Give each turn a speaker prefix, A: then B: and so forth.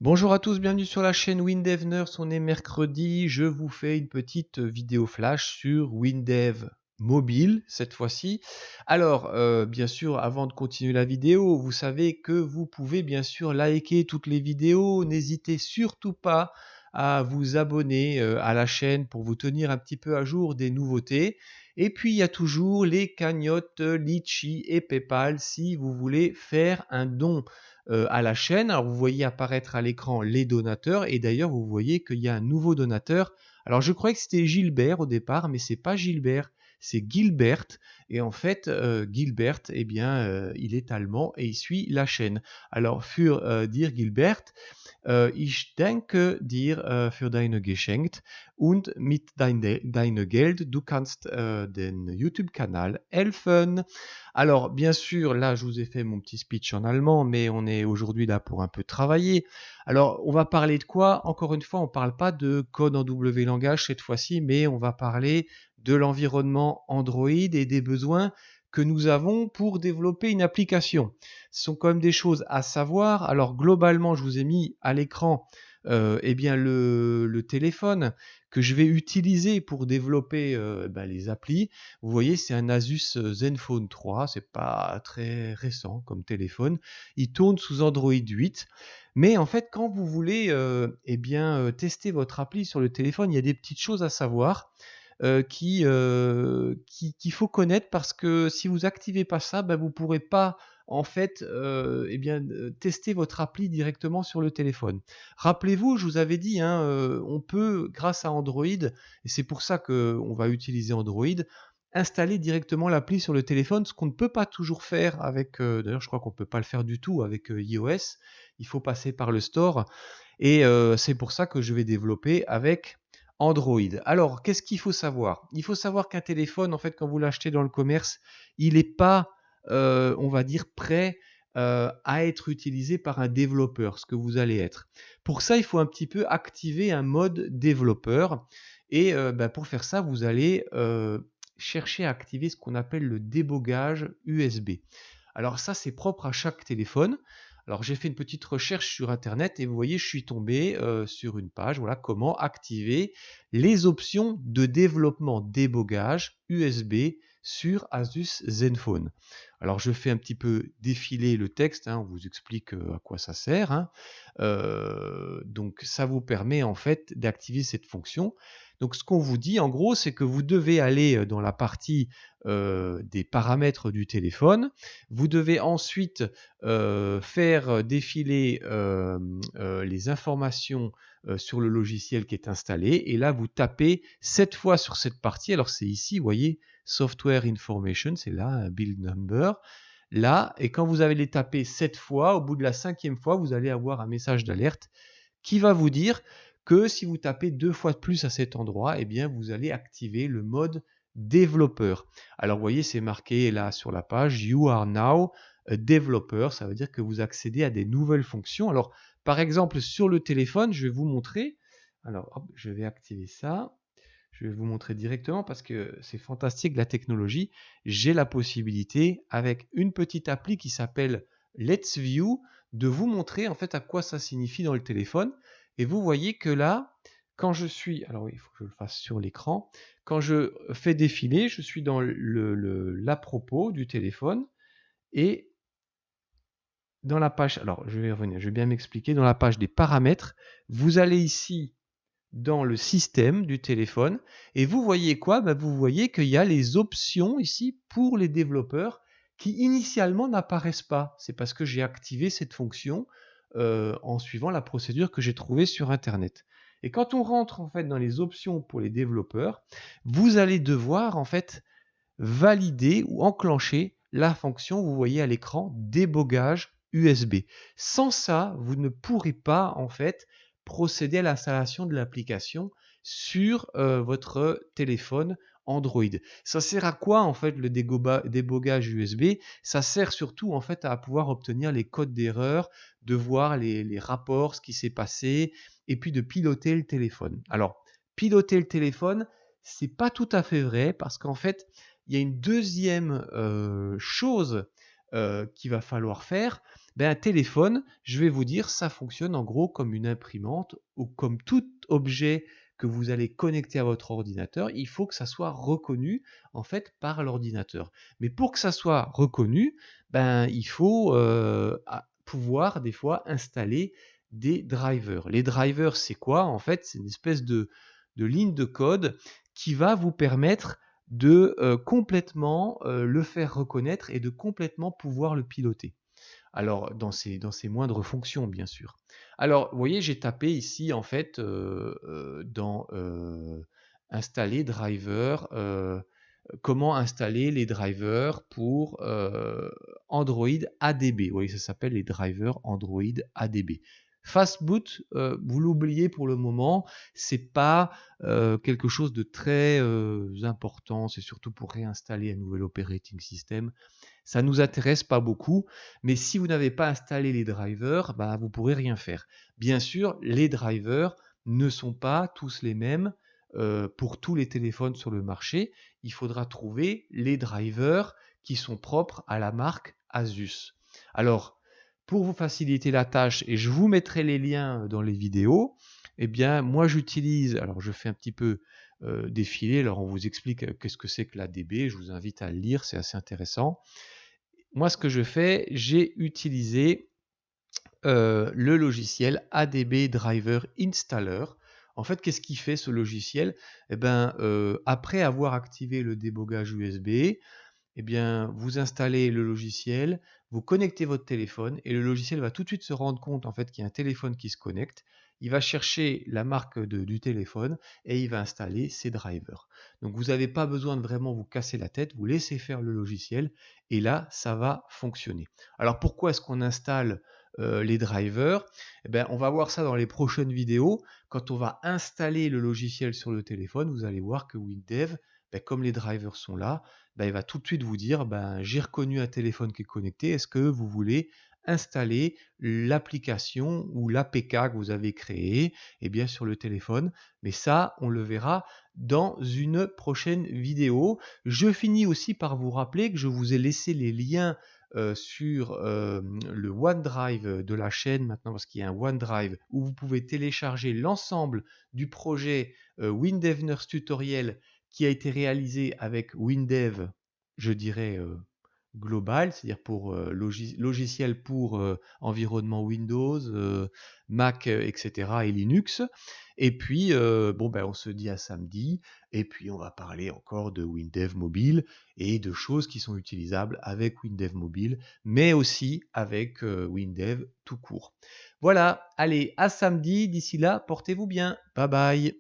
A: Bonjour à tous, bienvenue sur la chaîne WinDevNers. On est mercredi, je vous fais une petite vidéo flash sur WinDev mobile cette fois-ci. Alors, bien sûr, avant de continuer la vidéo, vous savez que vous pouvez bien sûr liker toutes les vidéos. N'hésitez surtout pas à vous abonner à la chaîne pour vous tenir un petit peu à jour des nouveautés. Et puis, il y a toujours les cagnottes Litchi et PayPal si vous voulez faire un don à la chaîne. Alors vous voyez apparaître à l'écran les donateurs et d'ailleurs vous voyez qu'il y a un nouveau donateur. Alors je croyais que c'était Gilbert au départ, mais c'est pas Gilbert, c'est Gilbert. Et en fait, Gilbert, eh bien, il est allemand et il suit la chaîne. Alors für dir Gilbert, ich danke dir für deine Geschenk und mit deinem Geld, du kannst den YouTube-Kanal helfen. Alors, bien sûr, là, je vous ai fait mon petit speech en allemand, mais on est aujourd'hui là pour un peu travailler. Alors, on va parler de quoi? Encore une fois, on ne parle pas de code en W langage cette fois-ci, mais on va parler de l'environnement Android et des besoins que nous avons pour développer une application. Ce sont quand même des choses à savoir. Alors, globalement, je vous ai mis à l'écran eh bien le téléphone que je vais utiliser pour développer les applis. Vous voyez, c'est un Asus Zenfone 3, c'est pas très récent comme téléphone. Il tourne sous Android 8. Mais en fait, quand vous voulez tester votre appli sur le téléphone, il y a des petites choses à savoir qu'il faut connaître parce que si vous activez pas ça, vous ne pourrez pas en fait tester votre appli directement sur le téléphone. Rappelez-vous, je vous avais dit, hein, on peut, grâce à Android, et c'est pour ça qu'on va utiliser Android, installer directement l'appli sur le téléphone, ce qu'on ne peut pas toujours faire avec, d'ailleurs je crois qu'on ne peut pas le faire du tout avec iOS, il faut passer par le store, et c'est pour ça que je vais développer avec Android. Alors, qu'est-ce qu'il faut savoir? Il faut savoir qu'un téléphone, en fait, quand vous l'achetez dans le commerce, il n'est pas, on va dire, prêt à être utilisé par un développeur, ce que vous allez être. Pour ça, il faut un petit peu activer un mode développeur. Et pour faire ça, vous allez chercher à activer ce qu'on appelle le débogage USB. Alors ça, c'est propre à chaque téléphone. Alors j'ai fait une petite recherche sur internet et vous voyez, je suis tombé sur une page, voilà, comment activer les options de développement débogage USB sur Asus Zenfone. Alors je fais un petit peu défiler le texte, hein, on vous explique à quoi ça sert, hein. Donc ça vous permet en fait d'activer cette fonction. Donc ce qu'on vous dit en gros, c'est que vous devez aller dans la partie des paramètres du téléphone. Vous devez ensuite faire défiler les informations sur le logiciel qui est installé. Et là, vous tapez 7 fois sur cette partie. Alors c'est ici, vous voyez, Software Information, c'est là, un build number. Là, et quand vous allez les taper 7 fois, au bout de la 5e fois, vous allez avoir un message d'alerte qui va vous dire que si vous tapez 2 fois de plus à cet endroit, eh bien, vous allez activer le mode développeur. Alors, vous voyez, c'est marqué là sur la page, You are now a developer. Ça veut dire que vous accédez à des nouvelles fonctions. Alors, par exemple, sur le téléphone, je vais vous montrer. Alors, hop, je vais activer ça. Je vais vous montrer directement parce que c'est fantastique la technologie. J'ai la possibilité, avec une petite appli qui s'appelle Let's View, de vous montrer en fait à quoi ça signifie dans le téléphone. Et vous voyez que là, quand je suis, alors oui, il faut que je le fasse sur l'écran, quand je fais défiler, je suis dans l'à propos du téléphone et dans la page, alors je vais y revenir, je vais bien m'expliquer, dans la page des paramètres, vous allez ici dans le système du téléphone et vous voyez quoi? Vous voyez qu'il y a les options ici pour les développeurs qui initialement n'apparaissent pas. C'est parce que j'ai activé cette fonction en suivant la procédure que j'ai trouvée sur internet. Et quand on rentre en fait dans les options pour les développeurs, vous allez devoir en fait valider ou enclencher la fonction, vous voyez à l'écran, débogage USB. Sans ça, vous ne pourrez pas en fait procéder à l'installation de l'application sur votre téléphone Android. Ça sert à quoi en fait le débogage USB? Ça sert surtout en fait à pouvoir obtenir les codes d'erreur, de voir les rapports, ce qui s'est passé, et puis de piloter le téléphone. Alors, piloter le téléphone, c'est pas tout à fait vrai parce qu'en fait, il y a une deuxième chose qu'il va falloir faire. Ben, un téléphone, je vais vous dire, ça fonctionne en gros comme une imprimante ou comme tout objet que vous allez connecter à votre ordinateur. Il faut que ça soit reconnu en fait par l'ordinateur. Mais pour que ça soit reconnu, ben, il faut pouvoir des fois installer des drivers. Les drivers, c'est quoi? En fait, c'est une espèce de ligne de code qui va vous permettre de complètement le faire reconnaître et de complètement pouvoir le piloter. Alors, dans ses moindres fonctions, bien sûr. Alors, vous voyez, j'ai tapé ici, en fait, dans installer driver, comment installer les drivers pour Android ADB. Vous voyez, ça s'appelle les drivers Android ADB. Fastboot, vous l'oubliez pour le moment, c'est pas quelque chose de très important, c'est surtout pour réinstaller un nouvel operating system. Ça nous intéresse pas beaucoup, mais si vous n'avez pas installé les drivers, bah, vous pourrez rien faire. Bien sûr, les drivers ne sont pas tous les mêmes pour tous les téléphones sur le marché. Il faudra trouver les drivers qui sont propres à la marque Asus. Alors, pour vous faciliter la tâche, et je vous mettrai les liens dans les vidéos, eh bien, moi j'utilise, alors je fais un petit peu défiler, alors on vous explique qu'est-ce que c'est que l'ADB, je vous invite à le lire, c'est assez intéressant. Moi, ce que je fais, j'ai utilisé le logiciel ADB Driver Installer. En fait, qu'est-ce qu'il fait ce logiciel? Eh ben, après avoir activé le débogage USB, eh bien, vous installez le logiciel, vous connectez votre téléphone et le logiciel va tout de suite se rendre compte en fait qu'il y a un téléphone qui se connecte. Il va chercher la marque du téléphone et il va installer ses drivers. Donc vous n'avez pas besoin de vraiment vous casser la tête, vous laissez faire le logiciel et là, ça va fonctionner. Alors pourquoi est-ce qu'on installe les drivers? Eh bien, on va voir ça dans les prochaines vidéos. Quand on va installer le logiciel sur le téléphone, vous allez voir que WinDev, comme les drivers sont là, il va tout de suite vous dire j'ai reconnu un téléphone qui est connecté, est-ce que vous voulez installer l'application ou l'APK que vous avez créée sur le téléphone. Mais ça, on le verra dans une prochaine vidéo. Je finis aussi par vous rappeler que je vous ai laissé les liens sur le OneDrive de la chaîne maintenant, parce qu'il y a un OneDrive où vous pouvez télécharger l'ensemble du projet WinDev Nurse Tutoriel qui a été réalisé avec WinDev, je dirais global, c'est-à-dire pour logiciel pour environnement Windows, Mac, etc. et Linux. Et puis, on se dit à samedi, et puis on va parler encore de WinDev Mobile et de choses qui sont utilisables avec WinDev Mobile, mais aussi avec WinDev tout court. Voilà, allez, à samedi, d'ici là, portez-vous bien, bye bye.